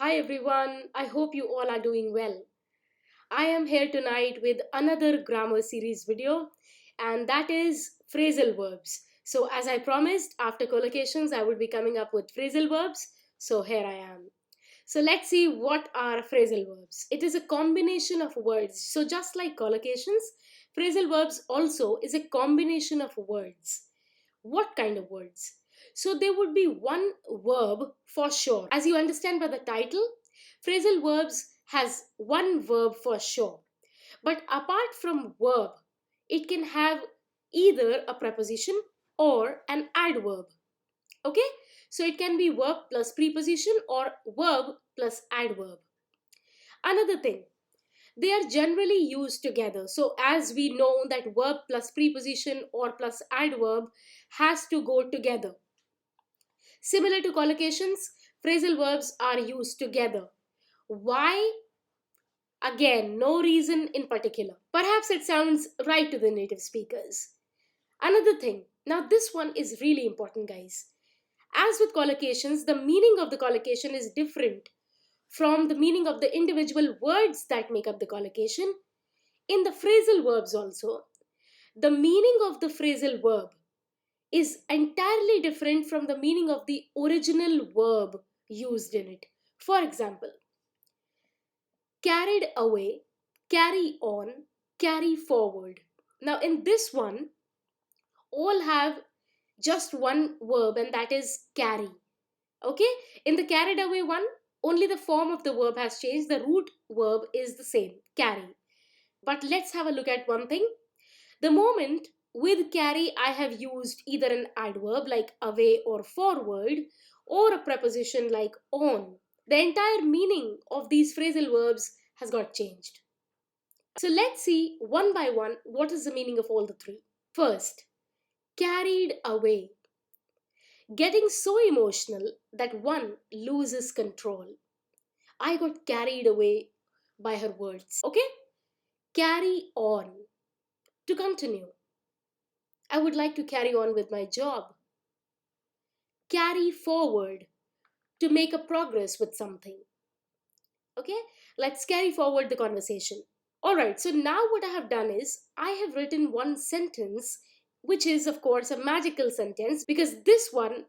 Hi everyone, I hope you all are doing well. I am here tonight with another grammar series video, and that is phrasal verbs. So, as I promised, after collocations, I would be coming up with phrasal verbs. So, here I am. So, let's see what are phrasal verbs. It is a combination of words. So, just like collocations, phrasal verbs also is a combination of words. What kind of words? So there would be one verb for sure. As you understand by the title, phrasal verbs has one verb for sure. But apart from verb, it can have either a preposition or an adverb. Okay? So it can be verb plus preposition or verb plus adverb. Another thing, they are generally used together. So as we know that verb plus preposition or plus adverb has to go together. Similar to collocations, phrasal verbs are used together. Why? Again, no reason in particular. Perhaps it sounds right to the native speakers. Another thing, now this one is really important, guys. As with collocations, the meaning of the collocation is different from the meaning of the individual words that make up the collocation. In the phrasal verbs also, the meaning of the phrasal verb is entirely different from the meaning of the original verb used in it. For example, carried away, carry on, carry forward. Now, in this one, all have just one verb, and that is carry. Okay? In the carried away one, only the form of the verb has changed. The root verb is the same, carry. But let's have a look at one thing. The moment with carry I have used either an adverb like away or forward or a preposition like on. The entire meaning of these phrasal verbs has got changed. So let's see one by one what is the meaning of all the three. First, carried away. Getting so emotional that one loses control. I got carried away by her words. Okay? Carry on. To continue. I would like to carry on with my job. Carry forward, to make a progress with something. Okay, let's carry forward the conversation. All right, so now what I have done is I have written one sentence, which is, of course, a magical sentence because this one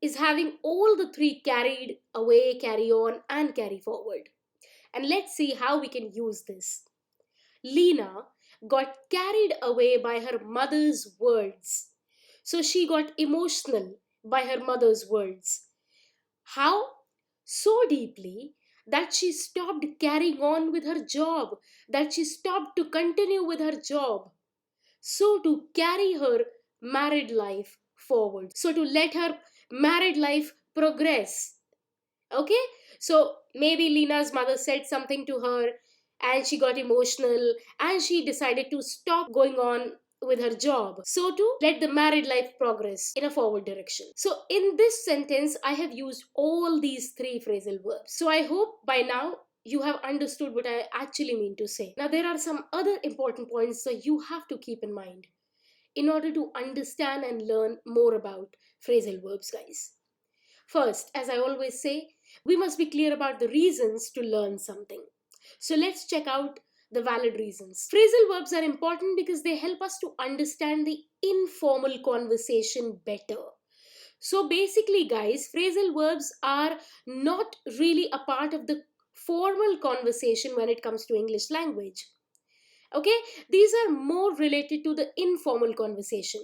is having all the three: carried away, carry on, and carry forward. And let's see how we can use this. Lena got carried away by her mother's words. So she got emotional by her mother's words. How? So deeply that she stopped carrying on with her job, that she stopped to continue with her job. So to carry her married life forward. So to let her married life progress. Okay? So maybe Lena's mother said something to her and she got emotional and she decided to stop going on with her job. So to let the married life progress in a forward direction. So in this sentence, I have used all these three phrasal verbs. So I hope by now you have understood what I actually mean to say. Now there are some other important points that you have to keep in mind in order to understand and learn more about phrasal verbs, guys. First, as I always say, we must be clear about the reasons to learn something. So let's check out the valid reasons. Phrasal verbs are important because they help us to understand the informal conversation better. So basically, guys, phrasal verbs are not really a part of the formal conversation when it comes to English language. Okay, these are more related to the informal conversation,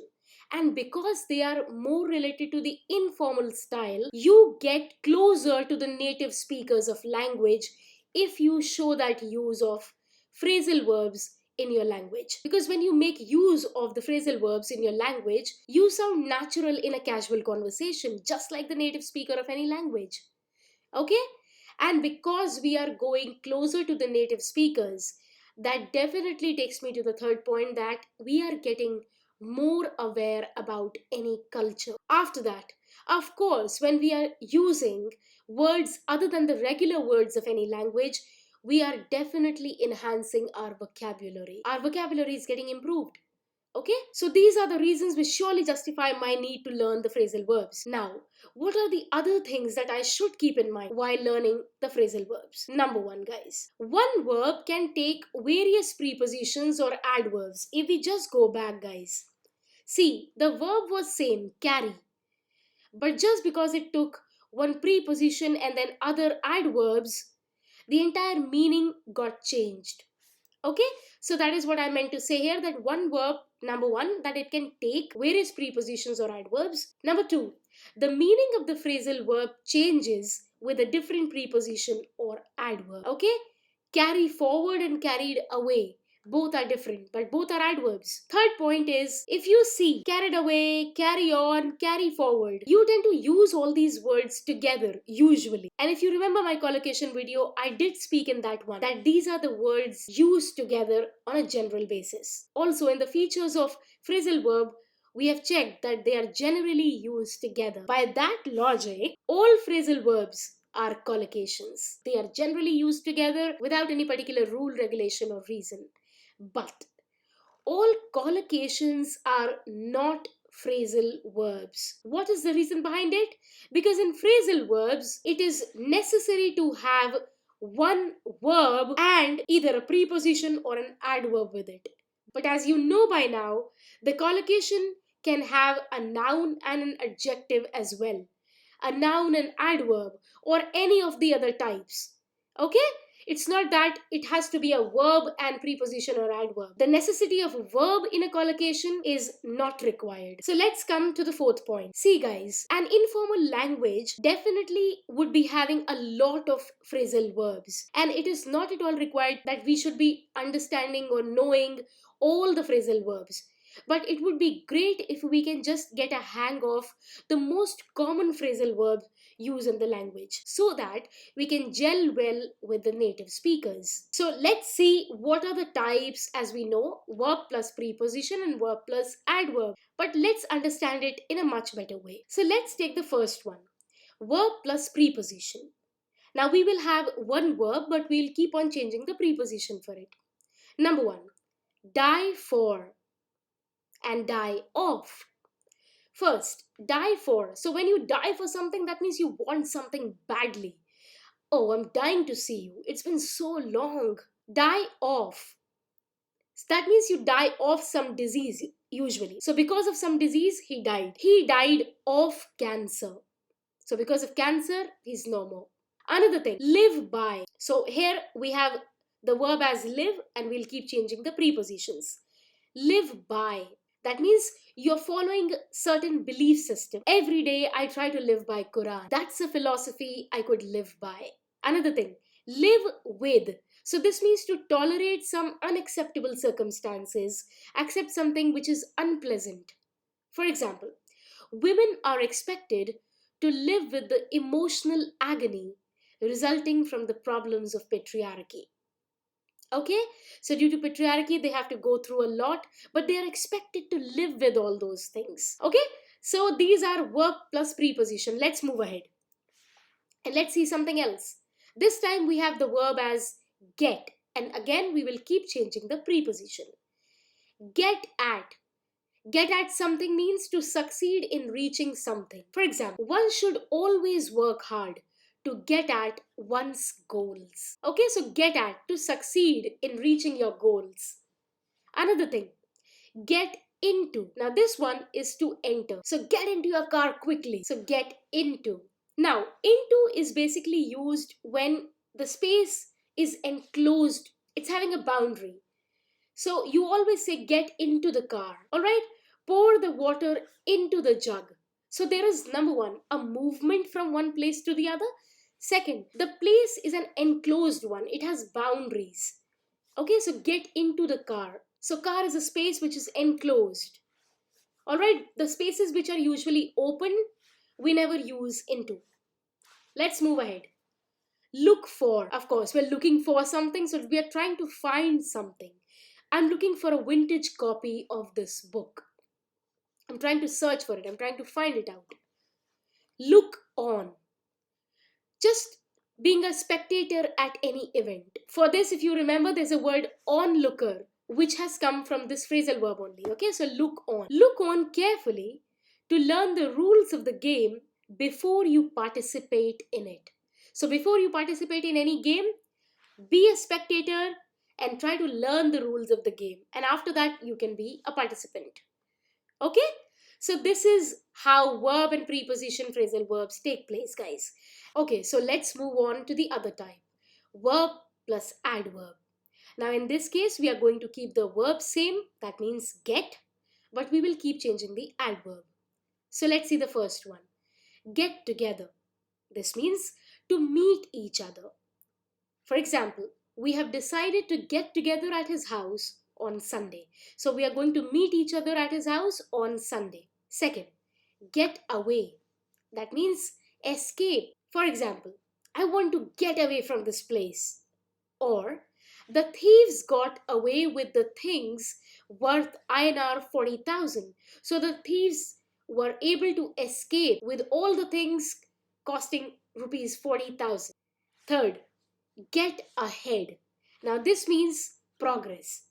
and because they are more related to the informal style, you get closer to the native speakers of language if you show that use of phrasal verbs in your language. Because when you make use of the phrasal verbs in your language, you sound natural in a casual conversation, just like the native speaker of any language. Okay, and because we are going closer to the native speakers, that definitely takes me to the third point, that we are getting more aware about any culture. After that, of course, when we are using words other than the regular words of any language, we are definitely enhancing our vocabulary. Our vocabulary is getting improved. Okay, so these are the reasons which surely justify my need to learn the phrasal verbs. Now, what are the other things that I should keep in mind while learning the phrasal verbs? Number one, guys, one verb can take various prepositions or adverbs. If we just go back, guys, see, the verb was same, carry, but just because it took one preposition and then other adverbs, the entire meaning got changed. Okay, so that is what I meant to say here, that one verb, number one, that it can take various prepositions or adverbs. Number two, the meaning of the phrasal verb changes with a different preposition or adverb. Okay, carry forward and carried away, both are different, but both are adverbs. Third point is, if you see carried away, carry on, carry forward, you tend to use all these words together usually. And if you remember my collocation video, I did speak in that one that these are the words used together on a general basis. Also, in the features of phrasal verb, we have checked that they are generally used together. By that logic, all phrasal verbs are collocations. They are generally used together without any particular rule, regulation, or reason. But all collocations are not phrasal verbs. What is the reason behind it? Because in phrasal verbs, it is necessary to have one verb and either a preposition or an adverb with it. But as you know by now, the collocation can have a noun and an adjective as well, a noun and adverb, or any of the other types. Okay? It's not that it has to be a verb and preposition or adverb. The necessity of a verb in a collocation is not required. So let's come to the fourth point. See, guys, an informal language definitely would be having a lot of phrasal verbs, and it is not at all required that we should be understanding or knowing all the phrasal verbs. But it would be great if we can just get a hang of the most common phrasal verbs used in the language so that we can gel well with the native speakers. So let's see what are the types. As we know, verb plus preposition and verb plus adverb. But let's understand it in a much better way. So let's take the first one, verb plus preposition. Now we will have one verb, but we'll keep on changing the preposition for it. Number one, die for and die of. First, die for. So when you die for something, that means you want something badly. Oh, I'm dying to see you. It's been so long. Die of. That means you die of some disease, usually. So because of some disease, he died. He died of cancer. So because of cancer, he's no more. Another thing, live by. So here we have the verb as live, and we'll keep changing the prepositions. Live by. That means you're following certain belief system. Every day I try to live by Quran. That's a philosophy I could live by. Another thing, live with. So this means to tolerate some unacceptable circumstances, accept something which is unpleasant. For example, women are expected to live with the emotional agony resulting from the problems of patriarchy. Okay, so due to patriarchy, they have to go through a lot, but they are expected to live with all those things. Okay, so these are verb plus preposition. Let's move ahead and let's see something else. This time we have the verb as get, and again we will keep changing the preposition. Get at. Get at something means to succeed in reaching something. For example, one should always work hard to get at one's goals. Okay, so get at, to succeed in reaching your goals. Another thing, get into. Now this one is to enter. So get into your car quickly. So get into. Now, into is basically used when the space is enclosed. It's having a boundary. So you always say get into the car. Alright? Pour the water into the jug. So there is, number one, a movement from one place to the other. Second, the place is an enclosed one. It has boundaries. Okay, so get into the car. So car is a space which is enclosed. Alright, the spaces which are usually open, we never use into. Let's move ahead. Look for. Of course, we're looking for something, so we are trying to find something. I'm looking for a vintage copy of this book. I'm trying to search for it. I'm trying to find it out. Look on. Just being a spectator at any event. For this, if you remember, there's a word onlooker, which has come from this phrasal verb only. Okay, so look on. Look on carefully to learn the rules of the game before you participate in it. So before you participate in any game, be a spectator and try to learn the rules of the game. And after that, you can be a participant. Okay? So this is how verb and preposition phrasal verbs take place, guys. Okay, so let's move on to the other type. Verb plus adverb. Now in this case, we are going to keep the verb same, that means get, but we will keep changing the adverb. So let's see the first one. Get together. This means to meet each other. For example, we have decided to get together at his house on Sunday. So we are going to meet each other at his house on Sunday. Second, get away. That means escape. For example, I want to get away from this place. Or, the thieves got away with the things worth INR 40,000. So the thieves were able to escape with all the things costing rupees 40,000. Third, get ahead. Now this means progress.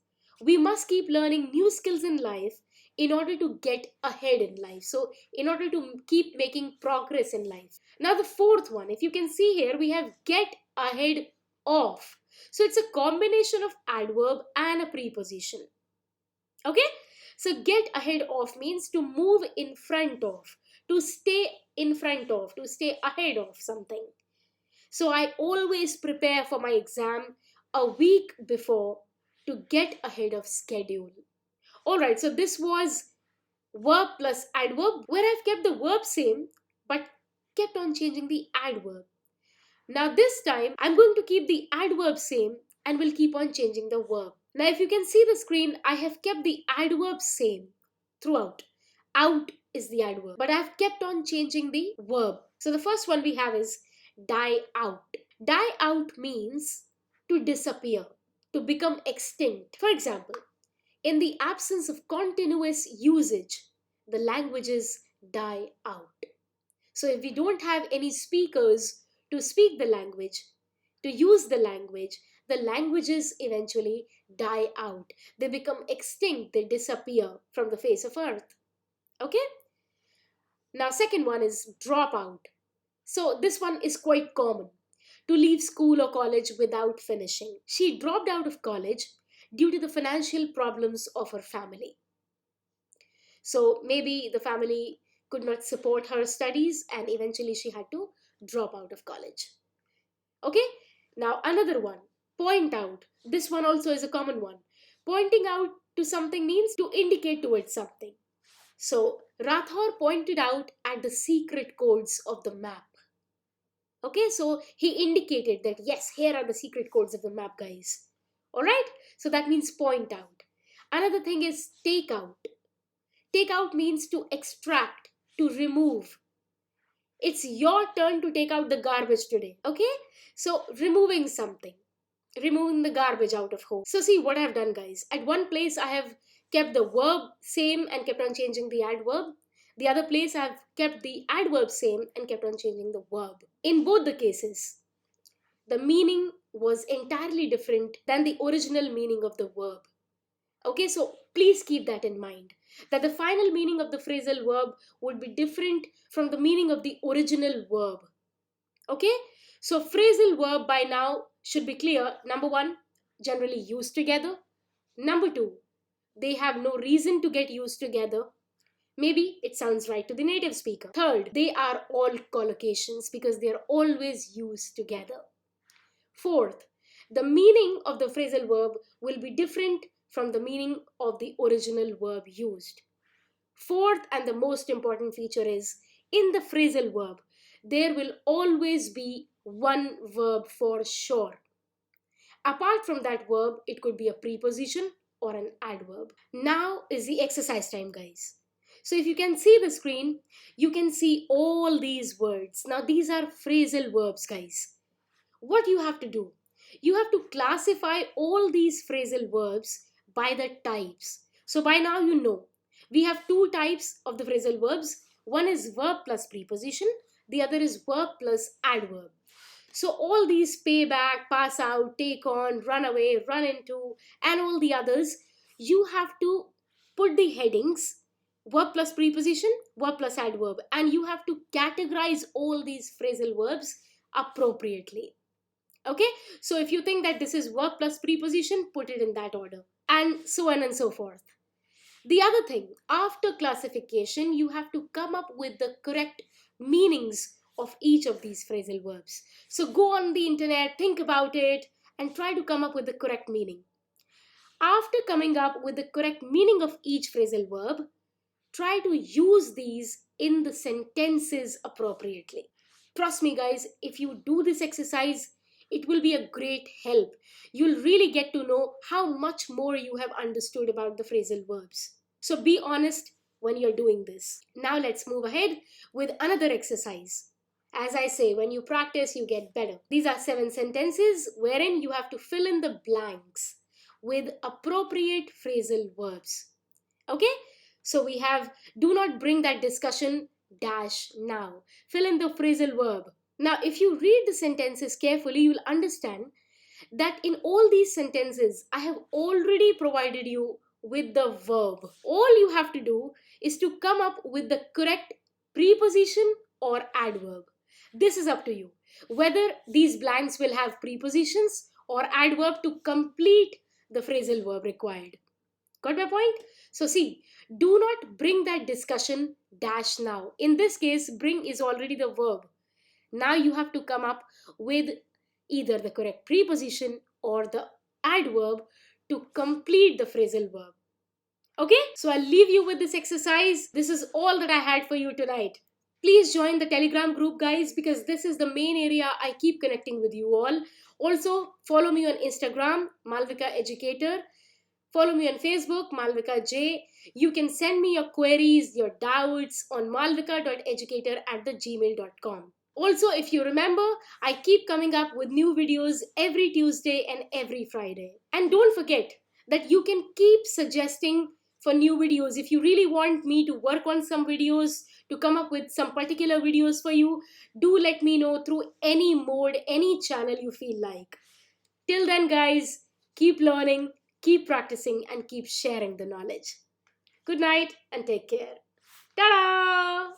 We must keep learning new skills in life in order to get ahead in life. So in order to keep making progress in life. Now the fourth one, if you can see here, we have get ahead of. So it's a combination of adverb and a preposition. Okay? So get ahead of means to move in front of, to stay in front of, to stay ahead of something. So I always prepare for my exam a week before to get ahead of schedule. Alright, so this was verb plus adverb where I've kept the verb same but kept on changing the adverb. Now this time I'm going to keep the adverb same and will keep on changing the verb. Now if you can see the screen, I have kept the adverb same throughout. Out is the adverb, but I've kept on changing the verb. So the first one we have is die out. Die out means to disappear, to become extinct. For example, in the absence of continuous usage, the languages die out. So if we don't have any speakers to speak the language, to use the languages eventually die out. They become extinct, they disappear from the face of earth. Okay? Now second one is drop out. So this one is quite common. To leave school or college without finishing. She dropped out of college due to the financial problems of her family. So maybe the family could not support her studies and eventually she had to drop out of college. Okay? Now another one, point out. This one also is a common one. Pointing out to something means to indicate towards something. So Rathor pointed out at the secret codes of the map. Okay, so he indicated that yes, here are the secret codes of the map, guys. Alright, so that means point out. Another thing is take out. Take out means to extract, to remove. It's your turn to take out the garbage today, okay? So removing something, removing the garbage out of home. So see what I've done, guys. At one place I have kept the verb same and kept on changing the adverb. The other place I've kept the adverb same and kept on changing the verb. In both the cases, the meaning was entirely different than the original meaning of the verb. Okay, so please keep that in mind, that the final meaning of the phrasal verb would be different from the meaning of the original verb. Okay, so phrasal verb by now should be clear. Number one, generally used together. Number two, they have no reason to get used together. Maybe it sounds right to the native speaker. Third, they are all collocations because they are always used together. Fourth, the meaning of the phrasal verb will be different from the meaning of the original verb used. Fourth and the most important feature is, in the phrasal verb, there will always be one verb for sure. Apart from that verb, it could be a preposition or an adverb. Now is the exercise time, guys. So if you can see the screen, you can see all these words. Now these are phrasal verbs, guys. What you have to do? You have to classify all these phrasal verbs by the types. So by now you know. We have two types of the phrasal verbs. One is verb plus preposition. The other is verb plus adverb. So all these pay back, pass out, take on, run away, run into, and all the others you have to put the headings verb plus preposition, verb plus adverb, and you have to categorize all these phrasal verbs appropriately. Okay, so if you think that this is verb plus preposition, put it in that order, and so on and so forth. The other thing, after classification, you have to come up with the correct meanings of each of these phrasal verbs. So go on the internet, think about it, and try to come up with the correct meaning. After coming up with the correct meaning of each phrasal verb, try to use these in the sentences appropriately. Trust me, guys, if you do this exercise, it will be a great help. You'll really get to know how much more you have understood about the phrasal verbs. So be honest when you're doing this. Now let's move ahead with another exercise. As I say, when you practice, you get better. These are 7 sentences wherein you have to fill in the blanks with appropriate phrasal verbs. Okay? So we have, do not bring that discussion dash now. Fill in the phrasal verb. Now, if you read the sentences carefully, you'll understand that in all these sentences, I have already provided you with the verb. All you have to do is to come up with the correct preposition or adverb. This is up to you. Whether these blanks will have prepositions or adverb to complete the phrasal verb required. Got my point? So see, do not bring that discussion dash now. In this case, bring is already the verb. Now you have to come up with either the correct preposition or the adverb to complete the phrasal verb. Okay, so I'll leave you with this exercise. This is all that I had for you tonight. Please join the Telegram group, guys, because this is the main area I keep connecting with you all. Also, follow me on Instagram, Malvika Educator. Follow me on Facebook, Malvika J. You can send me your queries, your doubts on malvika.educator@gmail.com. Also, if you remember, I keep coming up with new videos every Tuesday and every Friday. And don't forget that you can keep suggesting for new videos. If you really want me to work on some videos, to come up with some particular videos for you, do let me know through any mode, any channel you feel like. Till then, guys, keep learning, keep practicing, and keep sharing the knowledge. Good night and take care. Ta-da!